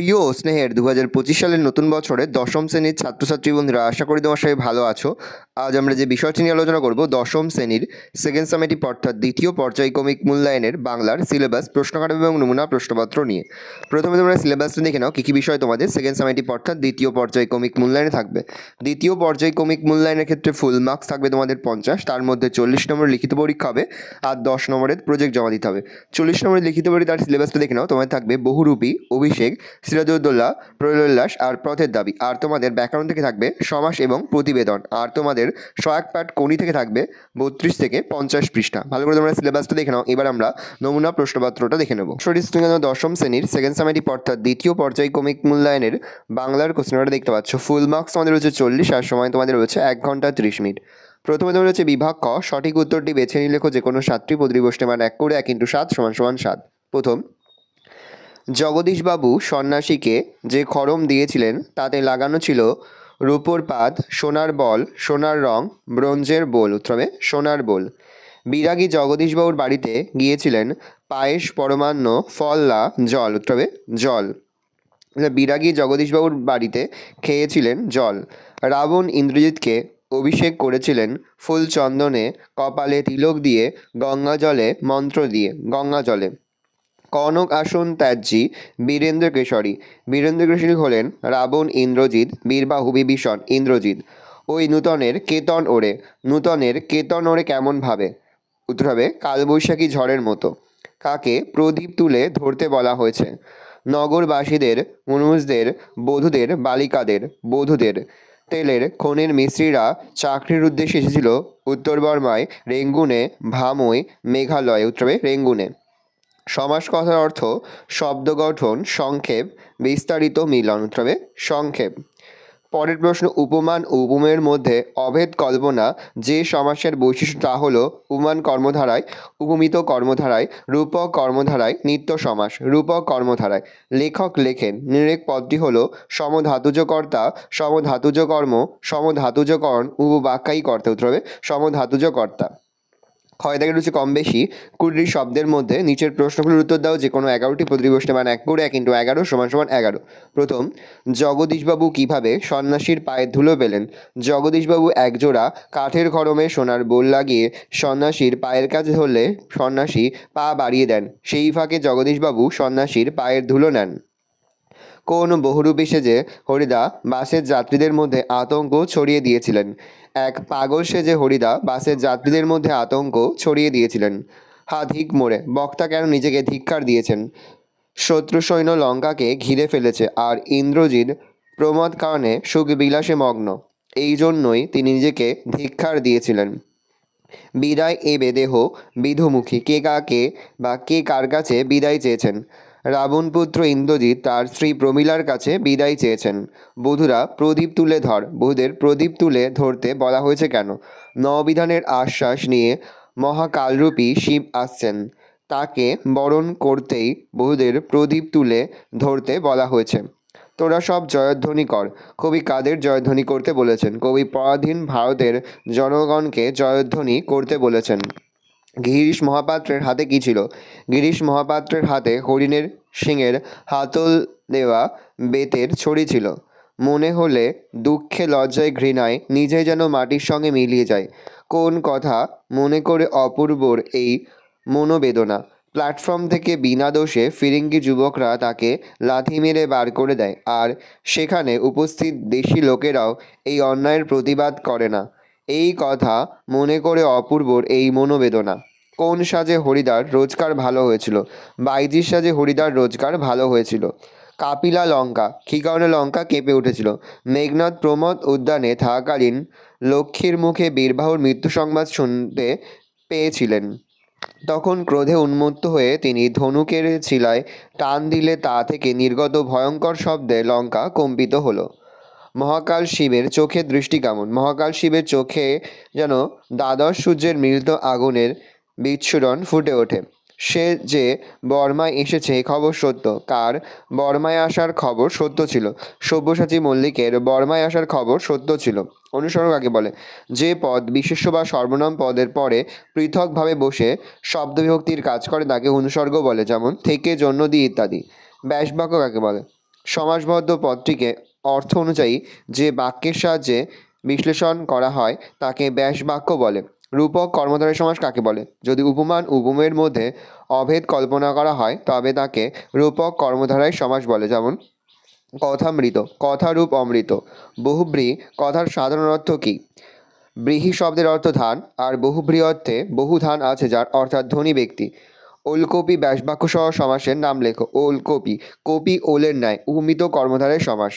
প্রিয় ও স্নেহের 2025 সালের নতুন বছরে দশম শ্রেণীর ছাত্রছাত্রী বন্ধুরা, আশা করি তোমার সবাই ভালো আছো। আজ আমরা যে বিষয়টি নিয়ে আলোচনা করব, দশম শ্রেণীর সেকেন্ড সামেটিভ অর্থাৎ দ্বিতীয় পর্যায়ক্রমিক মূল্যায়নের বাংলার সিলেবাস, প্রশ্নকাঠামো এবং নমুনা প্রশ্নপত্র নিয়ে। প্রথমে তোমরা সিলেবাসটা দেখে নাও, কী বিষয় তোমাদের সেকেন্ড সামেটিভ অর্থাৎ দ্বিতীয় পর্যায়ক্রমিক মূল্যায়নে থাকবে। দ্বিতীয় পর্যায়ক্রমিক মূল্যায়নের ক্ষেত্রে ফুল মার্কস থাকবে তোমাদের 50, তার মধ্যে 40 নম্বর লিখিত পরীক্ষা হবে আর 10 নম্বরের প্রজেক্ট জমা দিতে হবে। 40 নম্বরের লিখিত পরীক্ষার সিলেবাসটা দেখে নাও, তোমাদের থাকবে বহুরূপী, অভিষেক, সিরাজউদ্দৌলা, প্রলয়োল্লাস আর পথের দাবি। আর তোমাদের ব্যাকরণ থেকে থাকবে সমাস এবং প্রতিবেদন। আর তোমাদের সহায়ক পাঠ কোনি থেকে থাকবে 32 থেকে 50 পৃষ্ঠা। ভালো করে তোমরা সিলেবাসটা দেখে নাও। এবার আমরা নমুনা প্রশ্নপত্রটা দেখে নেব। দশম শ্রেণীর সেকেন্ড সামেটিভ অর্থাৎ দ্বিতীয় পর্যায়ক্রমিক মূল্যায়নের বাংলার কোশ্চেনটা দেখতে পাচ্ছ। ফুল মার্কস তোমাদের রয়েছে 40 আর সময় তোমাদের রয়েছে 1 ঘন্টা 30 মিনিট। প্রথমে তোমাদের হচ্ছে বিভাগ ক, সঠিক উত্তরটি বেছে নিয়ে লেখো যে কোনো 7টি প্রতিবষ্টি মান 1 করে 1 × 7 = 7। প্রথম, জগদীশবাবু সন্ন্যাসীকে যে খড়ম দিয়েছিলেন তাতে লাগানো ছিল রূপোর পাত, সোনার বল, সোনার রং, ব্রোঞ্জের বোল। উত্তরে সোনার বোল। বিরাগী জগদীশবাবুর বাড়িতে গিয়েছিলেন পায়েস, পরমান্ন, ফললা, জল। উত্তরে জল। বিরাগী জগদীশবাবুর বাড়িতে খেয়েছিলেন জল। রাবণ ইন্দ্রজিৎকে অভিষেক করেছিলেন ফুল চন্দনে, কপালে তিলক দিয়ে, গঙ্গা জলে মন্ত্র দিয়ে। গঙ্গা জলে। কনক আসন ত্যাজ্যী বীরেন্দ্র কেশরী। বীরেন্দ্র কেশরী হলেন রাবণ ইন্দ্রজিৎ, বীরবাহু বিভীষণ ইন্দ্রজিৎ। ওই নূতনের কেতন ওড়ে। নূতনের কেতন ওড়ে কেমন ভাবে? উত্তর হবে কালবৈশাখী ঝড়ের মতো। কাকে প্রদীপ তুলে ধরতে বলা হয়েছে? নগরবাসীদের, মনুষদের, বধূদের, বালিকাদের। বধূদের। তেলের খনির মিস্ত্রিরা চাকরির উদ্দেশ্যে এসেছিল উত্তর বর্মায়, রেঙ্গুনে, ভামই, মেঘালয়। উত্তরে রেঙ্গুনে। সমাস কথার অর্থ শব্দ গঠন, সংক্ষেপ, বিস্তারিত, মিলন। উত্তরে সংক্ষেপ। পরের প্রশ্ন, উপমান ও উপমেয়ের মধ্যে অভেদ কল্পনা যে সমাসের বৈশিষ্ট্য তা হলো উপমান কর্মধারায়, উপমিত কর্মধারায়, রূপক কর্মধারায়, নিত্য সমাস। রূপক কর্মধারায়। লেখক লেখেন। নিরেক পদটি হলো সমধাতুজ কর্তা, সমধাতুজ কর্ম, সমধাতুজ করণ, উপবাক্যায়ী কর্তা। উত্তরে সমধাতুজ কর্তা। ক্ষয় দাগে রয়েছে কম বেশি 20টি শব্দের মধ্যে নিচের প্রশ্নগুলোর উত্তর দাও যে কোনো 11টি প্রতিবষ্টি মান 1 করে 1 × 11 = 11। প্রথম, জগদীশবাবু কিভাবে সন্ন্যাসীর পায়ের ধুলো পেলেন? জগদীশবাবু একজোড়া কাঠের খড়মে সোনার বোল লাগিয়ে সন্ন্যাসীর পায়ের কাছে ধরলে সন্ন্যাসী পা বাড়িয়ে দেন। সেই ফাঁকে জগদীশবাবু সন্ন্যাসীর পায়ের ধুলো নেন। কোন বহুরূপী সেজে হরিদা বাসের যাত্রীদের মধ্যে আতঙ্ক ছড়িয়ে দিয়েছিলেন? এক পাগল সেজে হরিদা বাসের যাত্রীদের মধ্যে আতঙ্ক ছড়িয়ে দিয়েছিলেন। ধিক মোড়ে। বক্তা কেন নিজেকে ধিক্কার দিয়েছেন? শত্রু সৈন্য লঙ্কাকে ঘিরে ফেলেছে আর ইন্দ্রজিৎ প্রমোদ কারণে সুখবিলাসে মগ্ন। এই জন্যই তিনি নিজেকে ধিক্কার দিয়েছিলেন। বিদায় এবে দেহ বিধুমুখী। কে কাকে বা কে কার কাছে বিদায় চেয়েছেন? রাবণপুত্র ইন্দ্রজিৎ তার স্ত্রী প্রমীলার কাছে বিদায় চেয়েছেন। বধূরা প্রদীপ তুলে ধর। বধূদের প্রদীপ তুলে ধরতে বলা হয়েছে কেন? নববিধানের আশ্বাস নিয়ে মহাকালরূপী শিব আসছেন, তাকে বরণ করতেই বধূদের প্রদীপ তুলে ধরতে বলা হয়েছে। তোরা সব জয়ধ্বনি কর। কবি কাদের জয়ধ্বনি করতে বলেছেন? কবি পরাধীন ভারতের জনগণকে জয়ধ্বনি করতে বলেছেন। গিরিশ মহাপাত্রের হাতে কী ছিল? গিরিশ মহাপাত্রের হাতে হরিণের শিঙের হাতল দেওয়া বেতের ছড়ি ছিল। মনে হলে দুঃখে লজ্জায় ঘৃণায় নিজে যেন মাটির সঙ্গে মিলিয়ে যায়। কোন কথা মনে করে অপূর্বর এই মনোবেদনা? প্ল্যাটফর্ম থেকে বিনা দোষে ফিরিঙ্গি যুবকরা তাকে লাথি মেরে বার করে দেয়, আর সেখানে উপস্থিত দেশি লোকেরাও এই অন্যায়ের প্রতিবাদ করে না। এই কথা মনে করে অপূর্বর এই মনোবেদনা। কোন সাজে হরিদার রোজগার ভালো হয়েছিল? বাইজির সাজে হরিদার রোজগার ভালো হয়েছিল। কাপিলা লঙ্কা। কী কারণে লঙ্কা কেঁপে উঠেছিল? মেঘনাদ প্রমোদ উদ্যানে থাকাকালীন লক্ষ্মীর মুখে বীরবাহুর মৃত্যু সংবাদ শুনতে পেয়েছিলেন। তখন ক্রোধে উন্মত্ত হয়ে তিনি ধনুকের ছিলায় টান দিলে তা থেকে নির্গত ভয়ঙ্কর শব্দে লঙ্কা কম্পিত হলো। মহাকাল শিবের চোখে দৃষ্টি কেমন? মহাকাল শিবের চোখে যেন দ্বাদশ সূর্যের মিলিত আগুনের বিচ্ছুরণ ফুটে ওঠে। সে যে বর্মায় এসেছে এ খবর সত্য। কার বর্মায় আসার খবর সত্য ছিল? সব্যসাচী মল্লিকের বর্মায় আসার খবর সত্য ছিল। অনুসর্গ কাকে বলে? যে পদ বিশেষ্য বা সর্বনাম পদের পরে পৃথকভাবে বসে শব্দবিভক্তির কাজ করে তাকে অনুসর্গ বলে, যেমন থেকে, জন্য, দিয়ে ইত্যাদি। ব্যাসবাক্য কাকে বলে? সমাসবদ্ধ পদটিকে অর্থ অনুযায়ী যে বাক্যের সাহায্যে বিশ্লেষণ করা হয় তাকে ব্যাস বাক্য বলে। রূপক কর্মধারয় সমাস কাকে বলে? যদি উপমান উপমেয়ের মধ্যে অভেদ কল্পনা করা হয় তবে তাকে রূপক কর্মধারয় সমাস বলে। যেমন কথামৃত, কথারূপ অমৃত। বহুব্রী কথার সাধারণ অর্থ কী? ব্রীহি শব্দের অর্থ ধান, আর বহুব্রী অর্থে বহু ধান আছে যার, অর্থাৎ ধনী ব্যক্তি। ওলকপি ব্যাসবাক্য সহ সমাসের নাম লেখো। ওলকপি, কপি ওলের ন্যায়, উপমিত কর্মধারয় সমাস।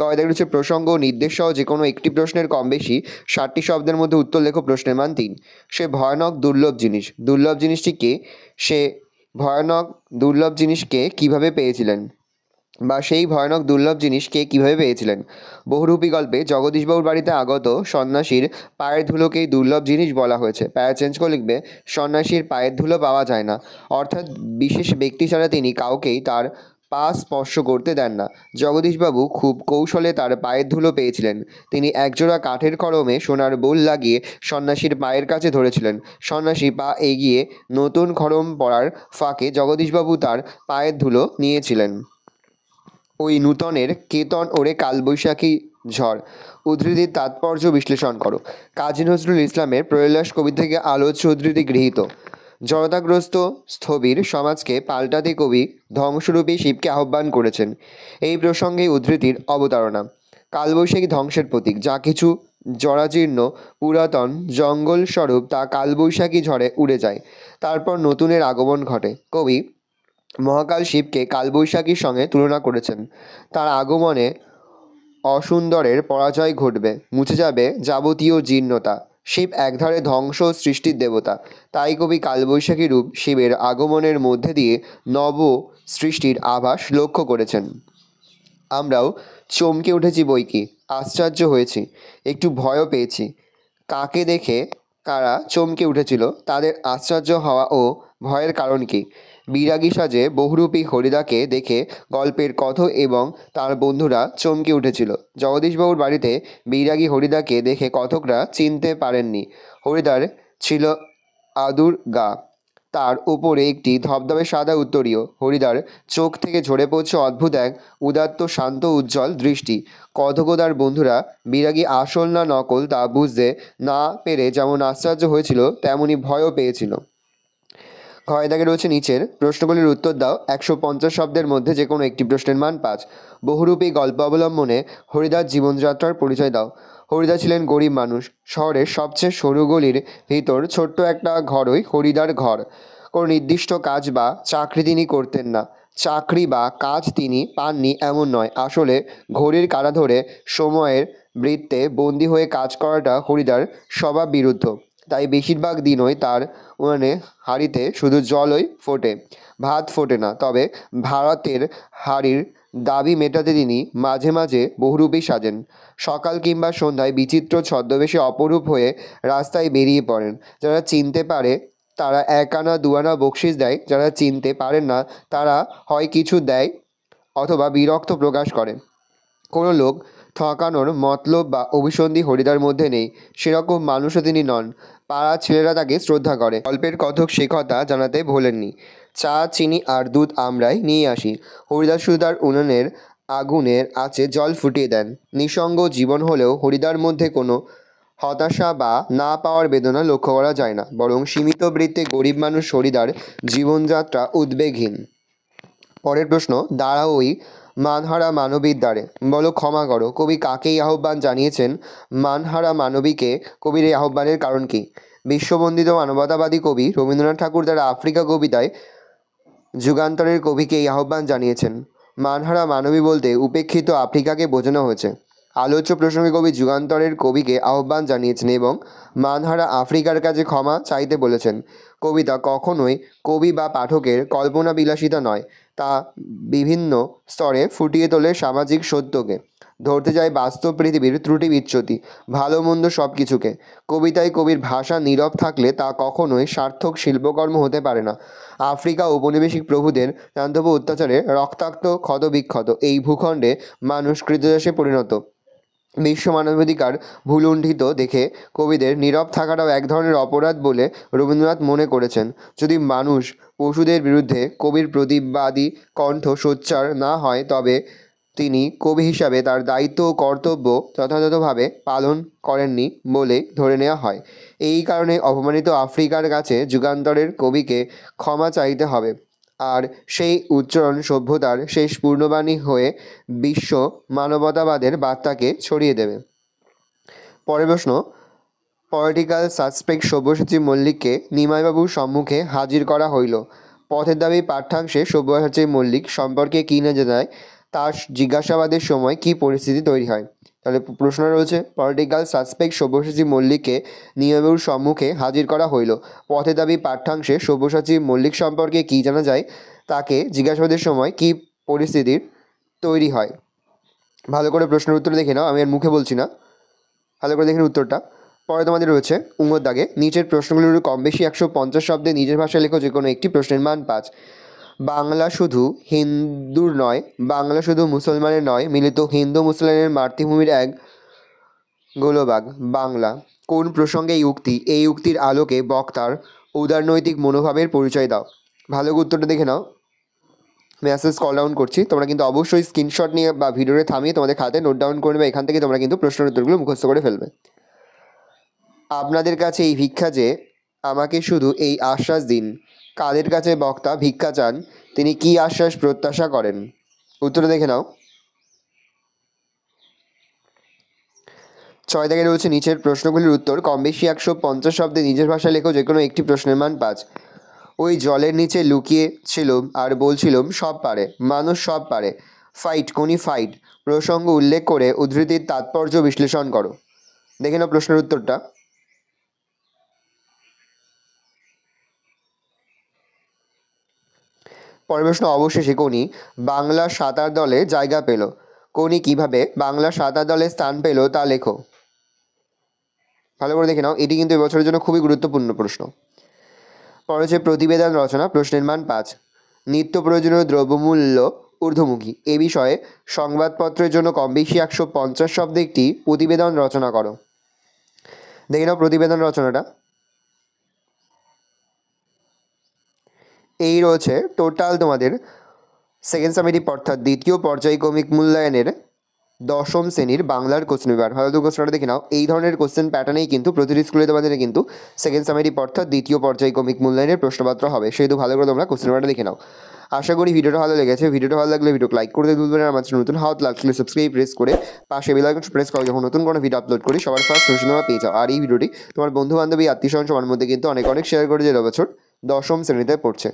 গয়দের হচ্ছে প্রসঙ্গ ও নির্দেশ সহ যে কোনো একটি প্রশ্নের কম বেশি 60টি শব্দের মধ্যে উত্তর লেখো। প্রশ্নের মান 3। সে ভয়ানক দুর্লভ জিনিস, দুর্লভ জিনিসটি কে? সে ভয়ানক দুর্লভ জিনিসকে কিভাবে পেয়েছিলেন, বা সেই ভয়ানক দুর্লভ জিনিস কে কীভাবে পেয়েছিলেন? বহুরূপী গল্পে জগদীশবাবুর বাড়িতে আগত সন্ন্যাসীর পায়ের ধুলোকেই দুর্লভ জিনিস বলা হয়েছে। প্যারা চেঞ্জ করে লিখবে সন্ন্যাসীর পায়ের ধুলো পাওয়া যায় না, অর্থাৎ বিশেষ ব্যক্তি ছাড়া তিনি কাউকেই তার পা স্পর্শ করতে দেন না। জগদীশবাবু খুব কৌশলে তার পায়ের ধুলো পেয়েছিলেন। তিনি একজোড়া কাঠের খড়মে সোনার বোল লাগিয়ে সন্ন্যাসীর পায়ের কাছে ধরেছিলেন। সন্ন্যাসী পা এগিয়ে নতুন খড়ম পরার ফাঁকে জগদীশবাবু তার পায়ের ধুলো নিয়েছিলেন। ওই নূতনের কেতন ওরে কালবৈশাখী ঝড়। উদ্ধৃতির তাৎপর্য বিশ্লেষণ করো। কাজী নজরুল ইসলামের প্রয়ালাস কবি থেকে আলোচ্য উদ্ধৃতি গৃহীত। জড়তাগ্রস্ত স্থবির সমাজকে পাল্টাতে কবি ধ্বংসরূপী শিবকে আহ্বান করেছেন। এই প্রসঙ্গে উদ্ধৃতির অবতারণা। কালবৈশাখী ধ্বংসের প্রতীক। যা কিছু জরাজীর্ণ পুরাতন জঙ্গল স্বরূপ তা কালবৈশাখী ঝড়ে উড়ে যায়, তারপর নতুনের আগমন ঘটে। কবি মহাকাল শিবকে কালবৈশাখীর সঙ্গে তুলনা করেছেন। তার আগমনে অসুন্দরের পরাজয় ঘটবে, মুছে যাবে যাবতীয় জীর্ণতা। শিব একধারে ধ্বংস ও সৃষ্টির দেবতা, তাই কবি কালবৈশাখী রূপ শিবের আগমনের মধ্যে দিয়ে নব সৃষ্টির আভাস লক্ষ্য করেছেন। আমরাও চমকে উঠেছি বৈকি, আশ্চর্য হয়েছি, একটু ভয়ও পেয়েছি। কাকে দেখে কারা চমকে উঠেছিল, তাদের আশ্চর্য হওয়া ও ভয়ের কারণ কী? বিরাগী সাজে বহুরূপী হরিদাকে দেখে গল্পের কথক এবং তার বন্ধুরা চমকে উঠেছিল। জগদীশবাবুর বাড়িতে বিরাগী হরিদাকে দেখে কথকরা চিনতে পারেননি। হরিদার ছিল আদুর গা, তার উপরে একটি ধবধবে সাদা উত্তরীয়। হরিদার চোখ থেকে ঝরে পড়ছে অদ্ভুত এক উদাত্ত শান্ত উজ্জ্বল দৃষ্টি। কথক ও তার বন্ধুরা বিরাগী আসল না নকল তা বুঝতে না পেরে যেমন আশ্চর্য হয়েছিল তেমনি ভয়ও পেয়েছিল। ক্ষয় দাগে রয়েছে নিচের প্রশ্নগুলির উত্তর দাও। 150 শব্দের মধ্যে যে কোনো একটি প্রশ্নের মান 5। বহুরূপী গল্প অবলম্বনে হরিদার জীবনযাত্রার পরিচয় দাও। হরিদা ছিলেন গরিব মানুষ। শহরের সবচেয়ে সরু গলির ভিতর ছোট্ট একটা ঘরই হরিদার ঘর। কোনো নির্দিষ্ট কাজ বা চাকরি তিনি করতেন না। চাকরি বা কাজ তিনি পাননি এমন নয়, আসলে ঘড়ির কাঁটা ধরে সময়ের বৃত্তে বন্দী হয়ে কাজ করাটা হরিদার স্বভাব বিরুদ্ধ। তাই বেশিরভাগ দিনই তার উনানে হাঁড়িতে শুধু জলই ফোটে, ভাত ফোটে না। তবে ভারতের হাঁড়ির দাবি মেটাতে তিনি মাঝে মাঝে বহুরূপী সাজেন। সকাল কিংবা সন্ধ্যায় বিচিত্র ছদ্মবেশে অপরূপ হয়ে রাস্তায় বেরিয়ে পড়েন। যারা চিনতে পারে তারা 1 আনা 2 আনা বকশিস দেয়, যারা চিনতে পারেন না তারা হয় কিছু দেয় অথবা বিরক্ত প্রকাশ করে। কোনো লোক ঠকানোর মতলব বা অভিসন্ধি হরিদার মধ্যে নেই, সেরকম মানুষও তিনি নন। পাড়ার ছেলেরা তাকে শ্রদ্ধা করে। গল্পের কথক সে কথা জানাতে ভোলেননি। চা, চিনি আর দুধ আমরাই নিয়ে আসি। হরিদার শুধু তার উনুনের আগুনের আঁচে জল ফুটিয়ে দেন। নিঃসঙ্গ জীবন হলেও হরিদার মধ্যে কোনো হতাশা বা না পাওয়ার বেদনা লক্ষ্য করা যায় না, বরং সীমিত বৃত্তে গরিব মানুষ হরিদার জীবনযাত্রা উদ্বেগহীন। পরের প্রশ্ন, দাঁড়াও ওই মানহারা মানবীর দ্বারে, বলো ক্ষমা করো। কবি কাকে এই আহ্বান জানিয়েছেন? মানহারা মানবীকে। কবির এই আহ্বানের কারণ কী? বিশ্ববন্দিত মানবতাবাদী কবি রবীন্দ্রনাথ ঠাকুর তার আফ্রিকা কবিতায় যুগান্তরের কবিকে এই আহ্বান জানিয়েছেন। মানহারা মানবী বলতে উপেক্ষিত আফ্রিকাকে বোঝানো হয়েছে। আলোচ্য প্রসঙ্গে কবি যুগান্তরের কবিকে আহ্বান জানিয়েছেন এবং মানহারা আফ্রিকার কাছে ক্ষমা চাইতে বলেছেন। কবিতা কখনোই কবি বা পাঠকের কল্পনা বিলাসিতা নয়, তা বিভিন্ন স্তরে ফুটিয়ে তোলে সামাজিক সত্যকে, ধরতে যায় বাস্তব পৃথিবীর ত্রুটি বিচ্যুতি, ভালো মন্দ সব কিছুকে। কবিতায় কবির ভাষা নীরব থাকলে তা কখনোই সার্থক শিল্পকর্ম হতে পারে না। আফ্রিকা ঔপনিবেশিক প্রভুদের দাতব্য অত্যাচারে রক্তাক্ত ক্ষতবিক্ষত এই ভূখণ্ডে মানুষ কৃতদাসে পরিণত। বিশ্ব মানবাধিকার ভুলুণ্ঠিত দেখে কবিদের নীরব থাকাটাও এক ধরনের অপরাধ বলে রবীন্দ্রনাথ মনে করেছেন। যদি মানুষ পশুদের বিরুদ্ধে কবির প্রতিবাদী কণ্ঠ সোচ্চার না হয় তবে তিনি কবি হিসাবে তার দায়িত্ব ও কর্তব্য যথাযথভাবে পালন করেননি বলে ধরে নেওয়া হয়। এই কারণে অপমানিত আফ্রিকার কাছে যুগান্তরের কবিকে ক্ষমা চাইতে হবে, আর সেই উচ্চারণ সভ্যতার শেষ পূর্ণবাণী হয়ে বিশ্ব মানবতাবাদের বার্তাকে ছড়িয়ে দেবে। পরের প্রশ্ন, পলিটিক্যাল সাসপেক্ট সব্যসাচী মল্লিককে নিমাইবাবুর সম্মুখে হাজির করা হইল। পথের দাবি পাঠ্যাংশে সব্যসাচী মল্লিক সম্পর্কে কী না জানায় তার জিজ্ঞাসাবাদের সময় কী পরিস্থিতি তৈরি হয়। তাহলে প্রশ্ন রয়েছে, পলিটিক্যাল সাসপেক্ট সব্যসাচী মল্লিককে নিমাইবাবুর সম্মুখে হাজির করা হইল। পথের দাবি পাঠ্যাংশে সব্যসাচী মল্লিক সম্পর্কে কী জানা যায়, তাকে জিজ্ঞাসাবাদের সময় কী পরিস্থিতির তৈরি হয়। ভালো করে প্রশ্নের উত্তর দেখে নাও, আমি আর মুখে বলছি না, ভালো করে দেখেন উত্তরটা। পরে তোমাদের রয়েছে উঙ্গর দাগে নিচের প্রশ্নগুলির কম বেশি 150 শব্দে নিজের ভাষায় লেখো যে কোনো একটি প্রশ্নের মান 5। বাংলা শুধু হিন্দুর নয়, বাংলা শুধু মুসলমানের নয়, মিলিত হিন্দু মুসলমানের মাতৃভূমির এক গোলবাগ বাংলা। কোন প্রসঙ্গে এই উক্তি? এই উক্তির আলোকে বক্তার উদারনৈতিক মনোভাবের পরিচয় দাও। ভালো করে উত্তরটা দেখে নাও, মেসেজ কল ডাউন করছি, তোমরা কিন্তু অবশ্যই স্ক্রিনশট নিয়ে বা ভিডিওতে থামিয়ে তোমাদের খাতায় নোট ডাউন করে নেবে, এখান থেকে তোমরা কিন্তু প্রশ্নের উত্তরগুলো মুখস্থ করে ফেলবে। আপনাদের কাছে এই ভিক্ষা যে, আমাকে শুধু এই আশ্বাস দিন। কাদের কাছে বক্তা ভিক্ষা চান, তিনি কি আশ্বাস প্রত্যাশা করেন? উত্তরটা দেখে নাও। 6 থেকে রয়েছে নিচের প্রশ্নগুলির উত্তর কম বেশি 150 শব্দে নিজের ভাষায় লেখো যে কোনো একটি প্রশ্নের মান 5। ওই জলের নিচে লুকিয়ে ছিলাম আর বলছিলাম সব পারে, মানুষ সব পারে। ফাইট কোনি ফাইট প্রসঙ্গ উল্লেখ করে উদ্ধৃতির তাৎপর্য বিশ্লেষণ করো। দেখে নাও প্রশ্নের উত্তরটা। পরের প্রশ্ন, অবশেষে কোনি বাংলা সাঁতার দলে জায়গা পেল। কোনি কিভাবে বাংলা সাঁতার দলে স্থান পেল তা লেখো। ভালো করে দেখে নাও, এটি কিন্তু এবছরের জন্য খুবই গুরুত্বপূর্ণ প্রশ্ন। পরে হচ্ছে প্রতিবেদন রচনা, প্রশ্নের মান 5। নিত্য প্রয়োজনীয় দ্রব্যমূল্য ঊর্ধ্বমুখী এ বিষয়ে সংবাদপত্রের জন্য কম বেশি 150 শব্দে একটি প্রতিবেদন রচনা করো। দেখে নাও প্রতিবেদন রচনাটা। এই রয়েছে টোটাল তোমাদের সেকেন্ড সামেটিভ অর্থাৎ দ্বিতীয় পর্যায়ক্রমিক মূল্যায়নের 10ম শ্রেণীর বাংলার কোশ্চেন পেপার। ভালো তো কোশ্চেনটা দেখে নাও, এই ধরনের কোশ্চেন প্যাটার্নেই কিন্তু প্রতিটি স্কুলে তোমাদের কিন্তু সেকেন্ড সামেটিভ অর্থাৎ দ্বিতীয় পর্যায়ক্রমিক মূল্যায়নের প্রশ্নপত্র হবে, সেহেতু ভালো করে তোমরা কোশ্চেন পেপারটা দেখে নাও। আশা করি ভিডিওটা ভালো লেগেছে। ভিডিওটা ভালো লাগলে ভিডিওকে লাইক করতে ভুলবেন না, আমার নতুন হাত লাগলে সাবস্ক্রাইব প্রেস করে পাশে বেল আইকন প্রেস করো, যখন নতুন কোনো ভিডিও আপলোড করি সবার ফার্স্ট নোটিফিকেশন তোমরা পেয়ে যাও। আর এই ভিডিওটি তোমার বন্ধু বান্ধবী আত্মীয় স্বজন সবার মধ্যে কিন্তু অনেক শেয়ার করে যে বছর 10ম শ্রেণীতে পড়ছে।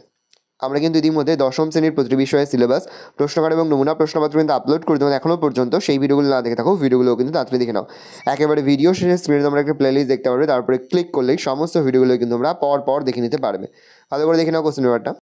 আমরা কিন্তু ইতিমধ্যে 10ম শ্রেণীর প্রতিটি বিষয়ে সিলেবাস, প্রশ্নকার এবং নমুনা প্রশ্নপত্র কিন্তু আপলোড করে দেবেন। এখনও পর্যন্ত সেই ভিডিওগুলো না দেখে থাকো, ভিডিওগুলো কিন্তু তাড়াতাড়ি দেখে নাও। একেবারে ভিডিও শেষে স্ক্রিনে তোমরা একটা প্লেলিস্ট দেখতে পারবে, তারপরে ক্লিক করলেই সমস্ত ভিডিওগুলো কিন্তু তোমরা পর দেখে নিতে পারবে। ভালো করে দেখে নাও কোশ্চেন পেপারটা।